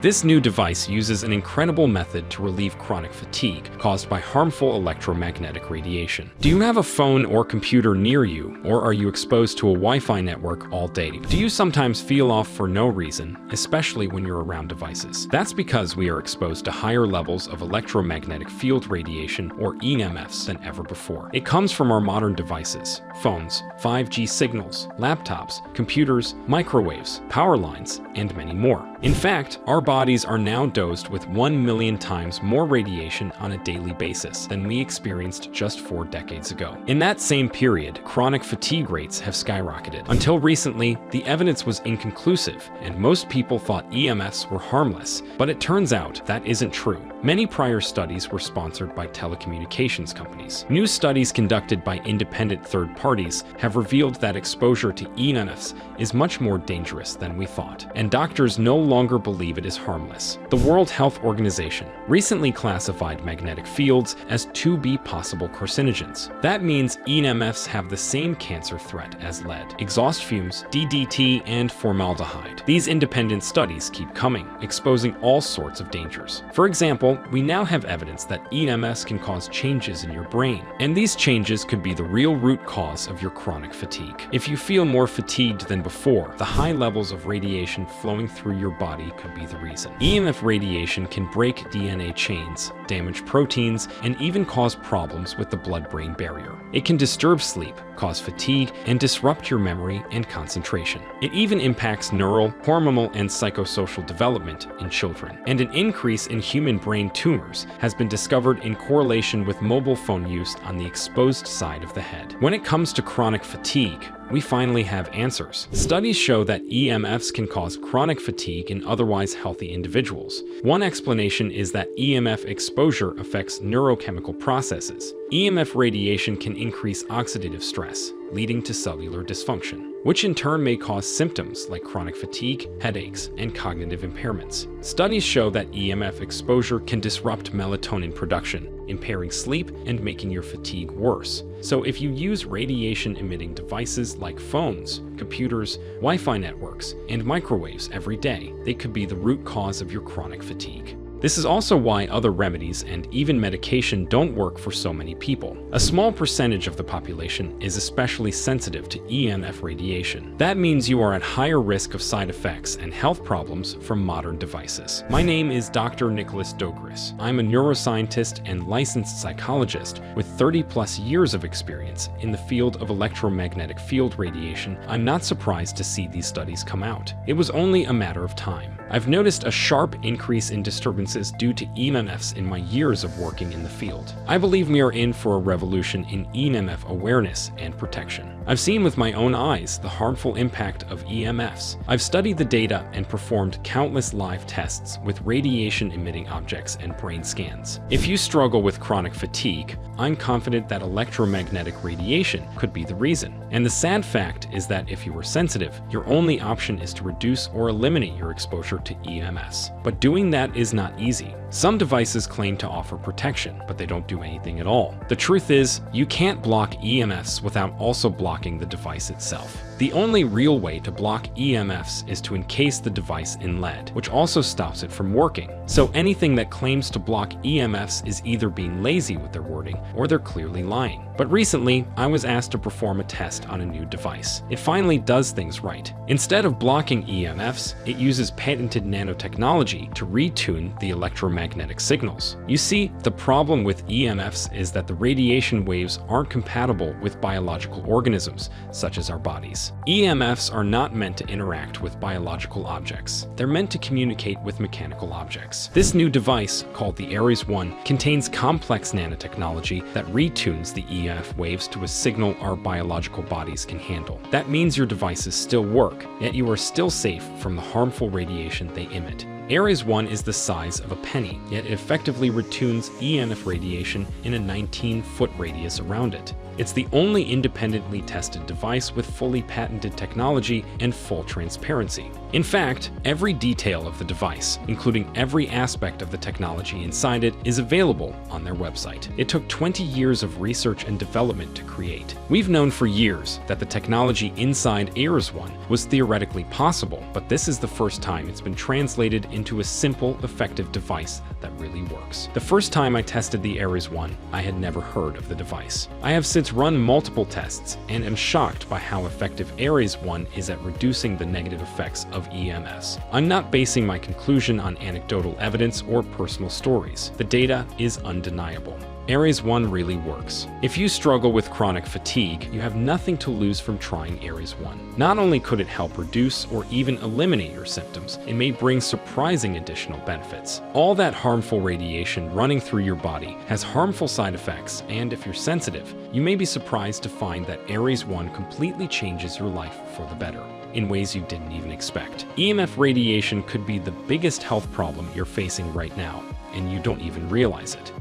This new device uses an incredible method to relieve chronic fatigue caused by harmful electromagnetic radiation. Do you have a phone or computer near you, or are you exposed to a Wi-Fi network all day? Do you sometimes feel off for no reason, especially when you're around devices? That's because we are exposed to higher levels of electromagnetic field radiation, or EMFs, than ever before. It comes from our modern devices, phones, 5G signals, laptops, computers, microwaves, power lines, and many more. In fact, our bodies are now dosed with 1 million times more radiation on a daily basis than we experienced just 4 decades ago. In that same period, chronic fatigue rates have skyrocketed. Until recently, the evidence was inconclusive, and most people thought EMFs were harmless, but it turns out that isn't true. Many prior studies were sponsored by telecommunications companies. New studies conducted by independent third parties have revealed that exposure to EMFs is much more dangerous than we thought, and doctors no longer believe it is harmless. The World Health Organization recently classified magnetic fields as 2B possible carcinogens. That means EMFs have the same cancer threat as lead, exhaust fumes, DDT, and formaldehyde. These independent studies keep coming, exposing all sorts of dangers. For example, we now have evidence that EMFs can cause changes in your brain, and these changes could be the real root cause of your chronic fatigue. If you feel more fatigued than before, the high levels of radiation flowing through your body could be the reason. EMF radiation can break DNA chains, damage proteins, and even cause problems with the blood-brain barrier. It can disturb sleep, cause fatigue, and disrupt your memory and concentration. It even impacts neural, hormonal, and psychosocial development in children. And an increase in human brain tumors has been discovered in correlation with mobile phone use on the exposed side of the head. When it comes to chronic fatigue, we finally have answers. Studies show that EMFs can cause chronic fatigue in otherwise healthy individuals. One explanation is that EMF exposure affects neurochemical processes. EMF radiation can increase oxidative stress, leading to cellular dysfunction, which in turn may cause symptoms like chronic fatigue, headaches, and cognitive impairments. Studies show that EMF exposure can disrupt melatonin production, impairing sleep and making your fatigue worse. So if you use radiation-emitting devices like phones, computers, Wi-Fi networks, and microwaves every day, they could be the root cause of your chronic fatigue. This is also why other remedies and even medication don't work for so many people. A small percentage of the population is especially sensitive to EMF radiation. That means you are at higher risk of side effects and health problems from modern devices. My name is Dr. Nicholas Doris. I'm a neuroscientist and licensed psychologist with 30+ years of experience in the field of electromagnetic field radiation. I'm not surprised to see these studies come out. It was only a matter of time. I've noticed a sharp increase in disturbances due to EMFs in my years of working in the field. I believe we are in for a revolution in EMF awareness and protection. I've seen with my own eyes the harmful impact of EMFs. I've studied the data and performed countless live tests with radiation-emitting objects and brain scans. If you struggle with chronic fatigue, I'm confident that electromagnetic radiation could be the reason. And the sad fact is that if you are sensitive, your only option is to reduce or eliminate your exposure to EMFs. But doing that is not easy. Some devices claim to offer protection, but they don't do anything at all. The truth is, you can't block EMFs without also blocking the device itself. The only real way to block EMFs is to encase the device in lead, which also stops it from working. So anything that claims to block EMFs is either being lazy with their wording or they're clearly lying. But recently, I was asked to perform a test on a new device. It finally does things right. Instead of blocking EMFs, it uses patented nanotechnology to retune the electromagnetic signals. You see, the problem with EMFs is that the radiation waves aren't compatible with biological organisms, such as our bodies. EMFs are not meant to interact with biological objects. They're meant to communicate with mechanical objects. This new device, called the Ares 1, contains complex nanotechnology that retunes the EMF waves to a signal our biological bodies can handle. That means your devices still work, yet you are still safe from the harmful radiation they emit. Ares 1 is the size of a penny, yet it effectively retunes EMF radiation in a 19-foot radius around it. It's the only independently tested device with fully patented technology and full transparency. In fact, every detail of the device, including every aspect of the technology inside it, is available on their website. It took 20 years of research and development to create. We've known for years that the technology inside Ares 1 was theoretically possible, but this is the first time it's been translated into a simple, effective device that really works. The first time I tested the Ares 1, I had never heard of the device. I have since run multiple tests and am shocked by how effective Ares 1 is at reducing the negative effects of EMFs. I'm not basing my conclusion on anecdotal evidence or personal stories. The data is undeniable. Ares 1 really works. If you struggle with chronic fatigue, you have nothing to lose from trying Ares 1. Not only could it help reduce or even eliminate your symptoms, it may bring surprising additional benefits. All that harmful radiation running through your body has harmful side effects, and if you're sensitive, you may be surprised to find that Ares 1 completely changes your life for the better in ways you didn't even expect. EMF radiation could be the biggest health problem you're facing right now, and you don't even realize it.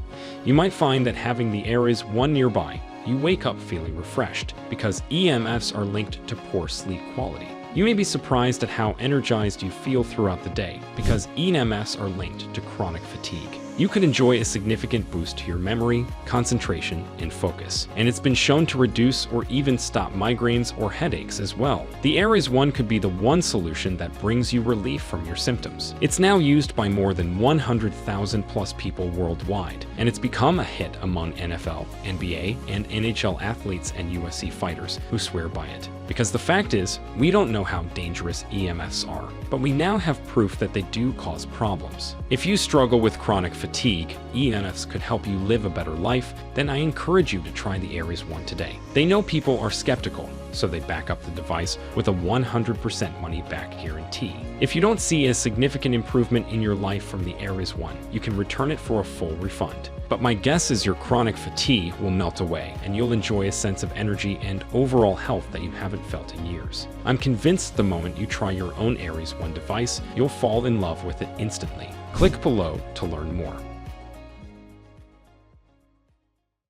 You might find that having the Ares 1 nearby, you wake up feeling refreshed because EMFs are linked to poor sleep quality. You may be surprised at how energized you feel throughout the day because EMFs are linked to chronic fatigue. You could enjoy a significant boost to your memory, concentration, and focus. And it's been shown to reduce or even stop migraines or headaches as well. The Ares 1 could be the one solution that brings you relief from your symptoms. It's now used by more than 100,000 plus people worldwide, and it's become a hit among NFL, NBA, and NHL athletes and UFC fighters who swear by it. Because the fact is, we don't know how dangerous EMFs are, but we now have proof that they do cause problems. If you struggle with chronic fatigue, EMFs could help you live a better life, then I encourage you to try the Ares 1 today. They know people are skeptical, so they back up the device with a 100% money-back guarantee. If you don't see a significant improvement in your life from the Ares 1, you can return it for a full refund. But my guess is your chronic fatigue will melt away, and you'll enjoy a sense of energy and overall health that you haven't felt in years. I'm convinced the moment you try your own Ares 1 device, you'll fall in love with it instantly. Click below to learn more.